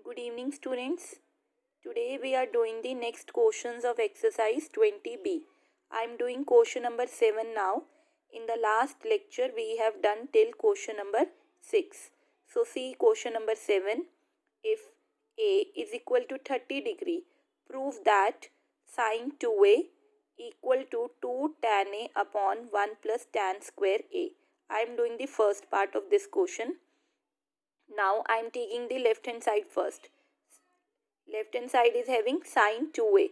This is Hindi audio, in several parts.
Good evening, students. Today we are doing the next questions of exercise 20B. I am doing question number 7 now. In the last lecture we have done till question number 6. So see question number 7. If A is equal to 30 degree, prove that sine 2A equal to 2 tan A upon 1 plus tan square A. I am doing the first part of this question. Now I am taking the left hand side first. Left hand side is having sine 2a.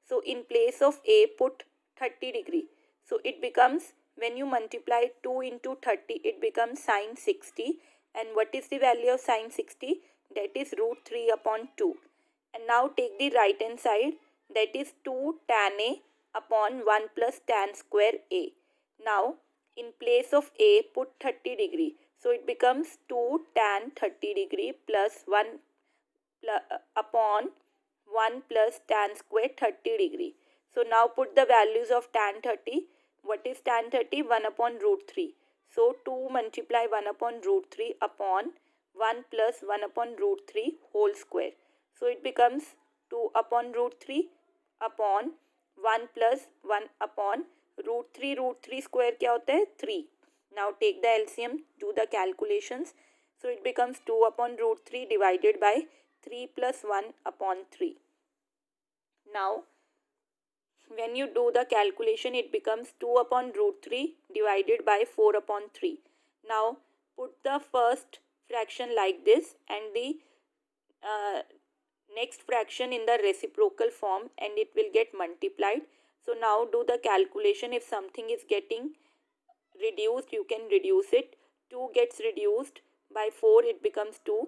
So in place of a put 30 degree. So it becomes, when you multiply 2 into 30, it becomes sine 60. And what is the value of sine 60? That is root 3 upon 2. And now take the right hand side, that is 2 tan a upon 1 plus tan square a. Now in place of a put 30 degree. So it becomes 2 tan 30 degree plus 1 upon 1 plus tan square 30 degree. So now put the values of tan 30. What is tan 30? 1 upon root 3. So 2 multiply 1 upon root 3 upon 1 plus 1 upon root 3 whole square. So it becomes 2 upon root 3 upon 1 plus 1 upon root 3. Root 3 square क्या होता है? 3. Now take the LCM, do the calculations. So it becomes 2 upon root 3 divided by 3 plus 1 upon 3. Now, when you do the calculation, it becomes 2 upon root 3 divided by 4 upon 3. Now, put the first fraction like this and the next fraction in the reciprocal form, and it will get multiplied. So now do the calculation. If something is getting reduced, you can reduce it. 2 gets reduced by 4, it becomes 2.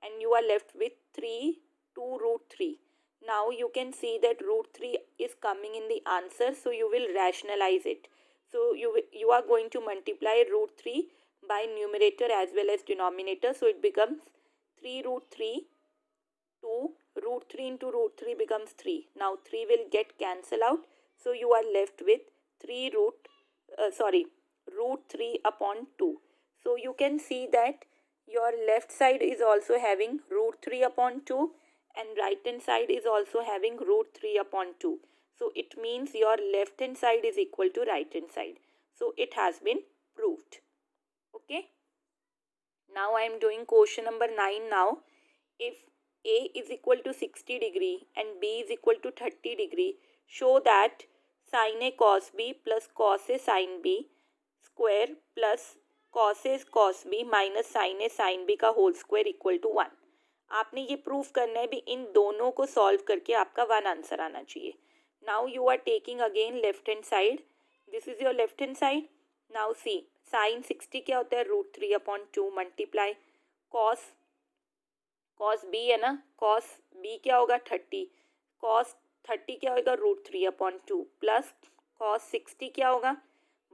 And you are left with 3, 2 root 3. Now you can see that root 3 is coming in the answer, so you will rationalize it. So you are going to multiply root 3 by numerator as well as denominator. So it becomes 3 root 3, 2 root 3 into root 3 becomes 3. Now 3 will get cancelled out. So you are left with root 3 upon 2. So you can see that your left side is also having root 3 upon 2 and right hand side is also having root 3 upon 2. So it means your left hand side is equal to right hand side. So it has been proved. Okay. Now I am doing question number 9 now. If A is equal to 60 degree and B is equal to 30 degree, show that sin A cos B plus cos A sin B square plus cos A cos B minus sine A sine B का होल स्क्वायर इक्वल टू 1. आपने ये प्रूफ करना है भी इन दोनों को सॉल्व करके आपका 1 आंसर आना चाहिए. Now you are taking again left hand side. This is your left hand side. Now see sine 60 क्या होता है? Root 3 upon 2 multiply cos B है ना, कॉस बी क्या होगा? 30. कॉस 30 क्या होगा? रूट 3 अपॉन 2 प्लस कॉस 60 क्या होगा?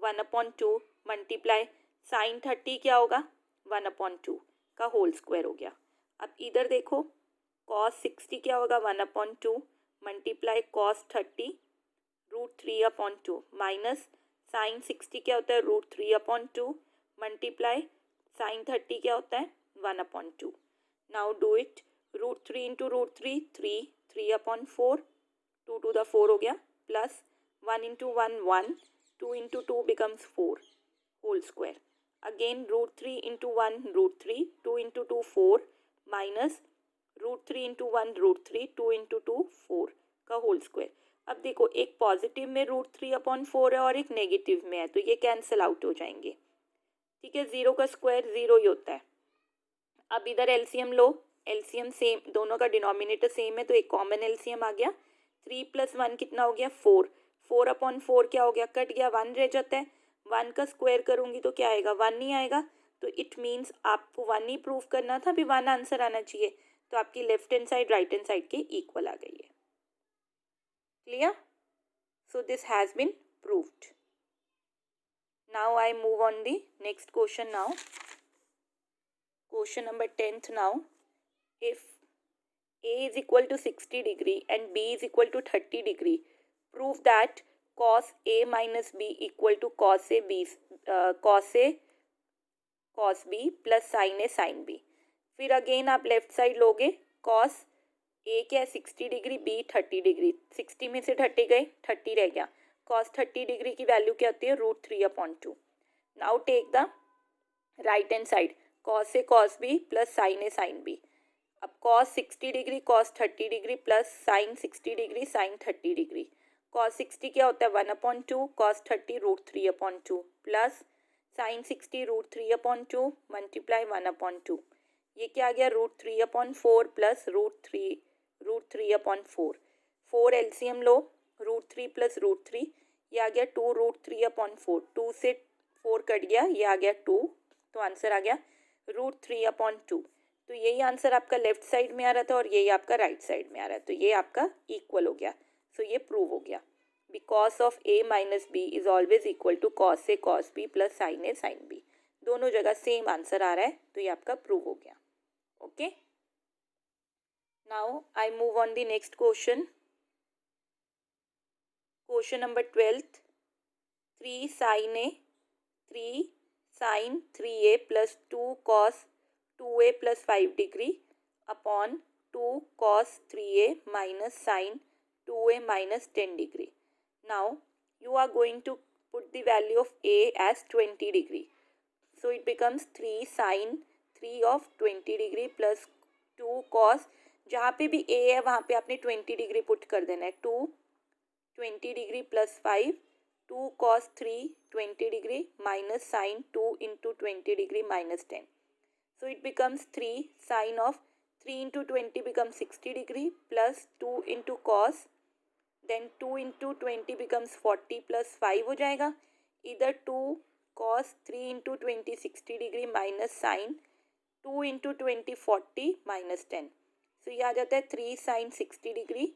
1 अपॉन 2 मल्टीप्लाई साइन 30 क्या होगा? 1 अपॉन 2 का होल स्क्वायर हो गया. अब इधर देखो, कॉस 60 क्या होगा? 1 upon 2 multiply cos 30 root 3 upon 2 minus sine 60 क्या होता है? रूट 3 अपॉन 2 मल्टीप्लाई साइन 30 क्या होता है? 1 upon 2. Now do it. Root 3 into root 3 3 upon 4 2 to the 4 हो गया plus 1 into 1 1 2 into 2 becomes 4 whole square. Again root 3 into 1 root 3 2 into 2 4 minus root 3 into 1 root 3 2 into 2 4 का होल स्क्वायर. अब देखो, एक पॉजिटिव में रूट 3 अपॉन 4 है और एक नेगेटिव में है, तो ये कैंसिल आउट हो जाएंगे. ठीक है, 0 का स्क्वायर 0 ही होता है. अब इधर एलसीएम लो. एलसीएम सेम, दोनों का डिनोमिनेटर सेम है तो एक कॉमन एलसीएम आ गया. 3 प्लस 1 कितना हो गया? 4. 4 अपॉन 4 क्या हो गया? कट गया, 1 रह जाता है. 1 का स्क्वायर करूंगी तो क्या आएगा? 1 नहीं आएगा. तो इट मीन्स आपको 1 ही प्रूव करना था, भी 1 आंसर आना चाहिए. तो आपकी left hand side right hand side के इक्वल आ गई है. Clear? So this has been proved. Now I move on the next question. Now question number 10th now. If A is equal to 60 degree and B is equal to 30 degree, prove that cos A minus B equal to cos A cos B plus sin A sin B. फिर अगेन आप लेफ्ट साइड लोगे कॉस ए क्या है 60 डिग्री, बी 30 डिग्री, 60 में से 30 गए, 30 रह गया। कॉस 30 डिग्री की वैल्यू क्या होती है, √3/2। Now take the right hand side, cos A cos B plus sine A sine B. अब cos 60 degree cos 30 degree plus sine 60 degree sine 30 degree. Cos 60 क्या होता है 1/2, कॉस 30 √3/2 प्लस साइन 60 √3/2 मल्टीप्लाई 1/2। ये क्या आ गया √3/4 प्लस √3/4। 4 एलसीएम लो, √3 प्लस √3, ये आ गया 2 √3/4। 2 से 4 कट गया, ये आ गया 2, तो आंसर आ गया √3/2। तो यही आंसर आपका लेफ्ट साइड में आ रहा था और यही आपका राइट साइड में आ रहा है, तो ये आपका इक्वल हो गया। सो ये प्रूव हो गया, because of a minus B is always equal to cos A cos B plus sine A sine B. दोनों जगह सेम आंसर आ रहा है, तो ये आपका प्रूव हो गया। Okay, now I move on the next question. Question number 12, 3 sine A 3 sine 3a plus 2 cos 2a plus 5 degree upon 2 cos 3a minus sin 2a minus 10 degree. Now you are going to put the value of a as 20 degree. So it becomes 3 sin 3 of 20 degree plus 2 cos, जहाँ पे भी a है वहाँ पे आपने 20 डिग्री पुट कर देना है। 2 20 degree plus 5, 2 cos 3 20 degree minus sine 2 into 20 degree minus 10. So it becomes 3 sin of 3 into 20 becomes 60 degree plus 2 into cos, then 2 into 20 becomes 40 plus 5 हो जाएगा। इधर 2 cos 3 into 20 60 degree minus sin 2 into 20 40 minus 10। So ये आ जाता है 3 sin 60 degree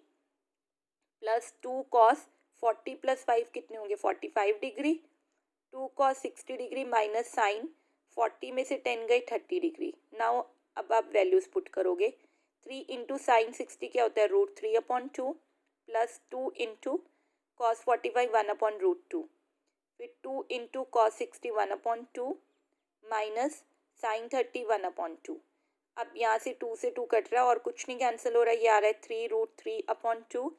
plus 2 cos 40 plus 5 कितने होंगे 45 degree, 2 cos 60 degree minus sine 40 में से 10 गए 30 डिग्री। नाउ अब आप वैल्यूज पुट करोगे, 3 इंटू साइन 60 क्या होता है √3/2 प्लस 2 इंटू कॉस 45 1/√2, फिर 2 इंटू कॉस 60 1/2 माइनस साइन 30 1/2। अब यहाँ से 2 से 2 कट रहा है और कुछ नहीं कैंसिल हो रहा है, ये आ रहा है 3√3/2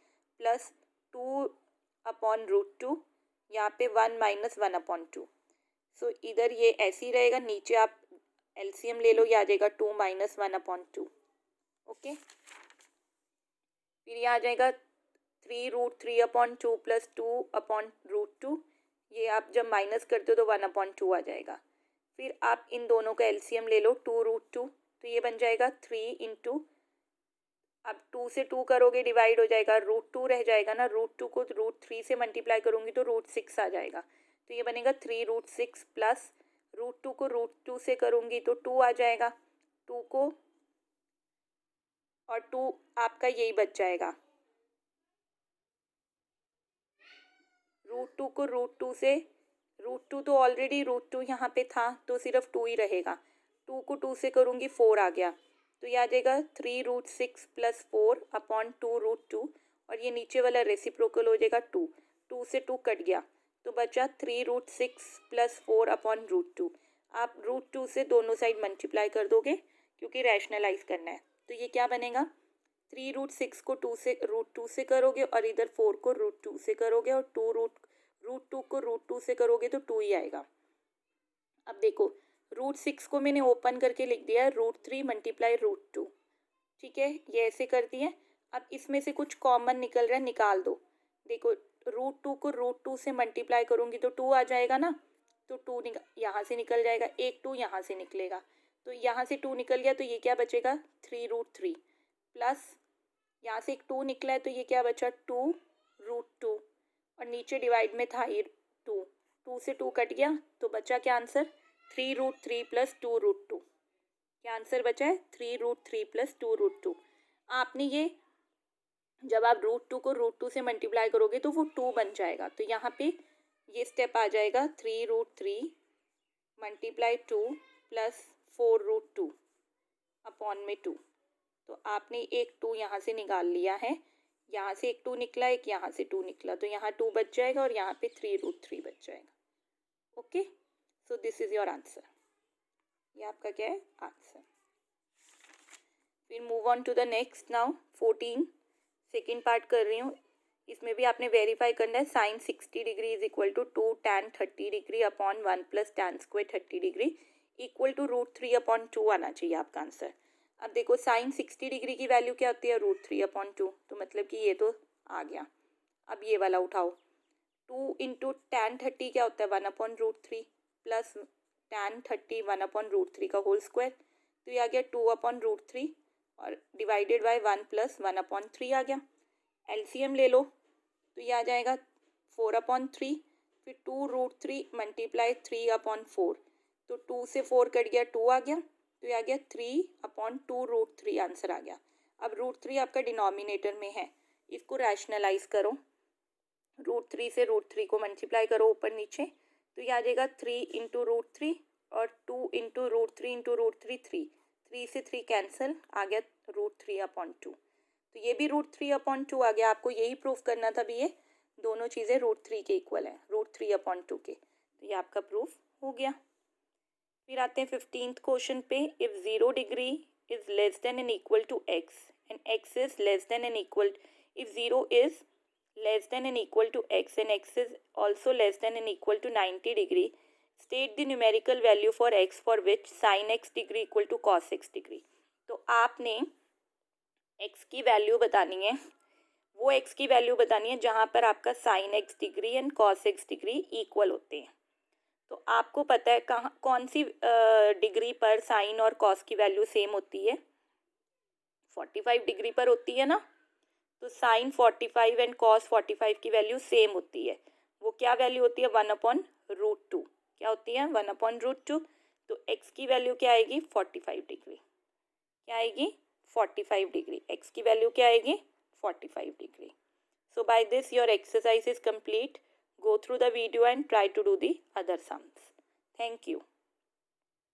प्लस 2/√2, यहाँ पे 1 माइनस 1/2। सो इधर ये ऐसे ही रहेगा, नीचे आप एलसीएम ले लो, ये आ जाएगा 2 माइनस 1/2। ओके, फिर ये आ जाएगा 3√3/2 प्लस 2/√2, ये आप जब माइनस करते हो तो 1/2 आ जाएगा। फिर आप इन दोनों का एलसीएम ले लो 2√2, तो ये बन जाएगा 3 इंटू, अब 2 से 2 करोगे डिवाइड हो जाएगा, √2 रह जाएगा ना, √2 को √3 से मल्टीप्लाई करूँगी तो √6 आ जाएगा, तो ये बनेगा 3√6 प्लस √2 को √2 से करूँगी तो 2 आ जाएगा, 2 को और 2 आपका यही बच जाएगा, √2 को √2 से, √2 तो ऑलरेडी √2 यहाँ पे था तो सिर्फ 2 ही रहेगा, 2 को 2 से करूँगी 4 आ गया, तो ये आ जाएगा 3√6 प्लस 4/2√2 और ये नीचे वाला रेसिप्रोकल हो जाएगा 2, 2 से 2 कट गया तो बचा 3√6 प्लस 4/√2। आप √2 से दोनों साइड मल्टीप्लाई कर दोगे क्योंकि रैशनलाइज करना है, तो ये क्या बनेगा 3√6 को √2 से करोगे और इधर 4 को √2 से करोगे और √2 को √2 से करोगे तो 2 ही आएगा। अब देखो √6 को मैंने ओपन करके लिख दिया है √3 मल्टीप्लाई √2, ठीक है, ये ऐसे कर दिए। अब इसमें से कुछ कॉमन निकल रहा है, निकाल दो। देखो √2 को √2 से मल्टीप्लाई करूँगी तो 2 आ जाएगा ना, तो 2 यहाँ से निकल जाएगा, एक 2 यहाँ से निकलेगा, तो यहाँ से 2 निकल गया तो ये क्या बचेगा 3√3 प्लस यहाँ से एक 2 निकला है तो ये क्या बचा 2√2 और नीचे डिवाइड में था ये 2, 2 से 2 कट गया तो बचा क्या आंसर 3√3 प्लस 2√2। क्या आंसर बचा है 3√3 प्लस 2√2। आपने ये जब आप √2 को √2 से मल्टीप्लाई करोगे तो वो 2 बन जाएगा, तो यहाँ पे ये स्टेप आ जाएगा 3√3 मल्टीप्लाई 2 प्लस 4√2 अपॉन में 2, तो आपने एक 2 यहाँ से निकाल लिया है, यहाँ से एक 2 निकला, एक यहाँ से 2 निकला, तो यहाँ 2 बच जाएगा और यहाँ पे 3√3 बच जाएगा। Okay, so this is your answer, ये आपका क्या है आंसर। फिर move on to the next now 14 second part कर रही हूँ. इसमें भी आपने वेरीफाई करना है. Sine 60 degree is equal to 2 tan 30 degree upon 1 plus tan square 30 degree equal to √3/2 आना चाहिए आपका आंसर. अब देखो साइन 60 डिग्री की वैल्यू क्या होती है, √3/2. तो मतलब कि ये तो आ गया. अब ये वाला उठाओ. 2 इंटू tan 30 क्या होता है, 1/√3 प्लस tan 30 1/√3 का होल स्क्वायर. तो ये आ गया 2/√3 और डिवाइडेड बाय 1 प्लस 1/3 आ गया. एलसीएम ले लो तो ये आ जाएगा 4/3. फिर 2√3 मल्टीप्लाई 3/4. तो 2 से 4 कट गया, 2 आ गया. तो ये आ गया 3/2√3 आंसर आ गया. अब √3 आपका डिनोमिनेटर में है, इसको रैशनलाइज करो. √3 से √3 को मल्टीप्लाई करो ऊपर नीचे. तो ये आ जाएगा 3 इंटू √3 और 2 इंटू √3 इंटू √3 3 से 3 कैंसिल, आ गया √3/2. तो ये भी √3/2 आ गया. आपको यही प्रूफ करना था भी, ये दोनों चीज़ें √3 के इक्वल है, √3/2 के. तो ये आपका प्रूफ हो गया. फिर आते हैं 15th क्वेश्चन पे. If 0 degree is less than and equal to x and x is less than and equal, if 0 is less than and equal to x and x is also less than and equal to 90 degree, state the numerical value for x for which sin x degree equal to cos x degree. तो आपने x की वैल्यू बतानी है, वो x की वैल्यू बतानी है जहाँ पर आपका sin x degree and cos x degree equal होते हैं. तो आपको पता है कहाँ कौन सी डिग्री पर साइन और कॉस की वैल्यू सेम होती है, 45 डिग्री पर होती है ना. तो साइन 45 एंड कॉस 45 की वैल्यू सेम होती है. वो क्या वैल्यू होती है, 1/√2. क्या होती है, 1/√2. तो x की वैल्यू क्या आएगी, 45 डिग्री. क्या आएगी, 45 डिग्री. x की वैल्यू क्या आएगी, 45 degree. So by this your exercise is complete. Go through the video and try to do the other sums. Thank you.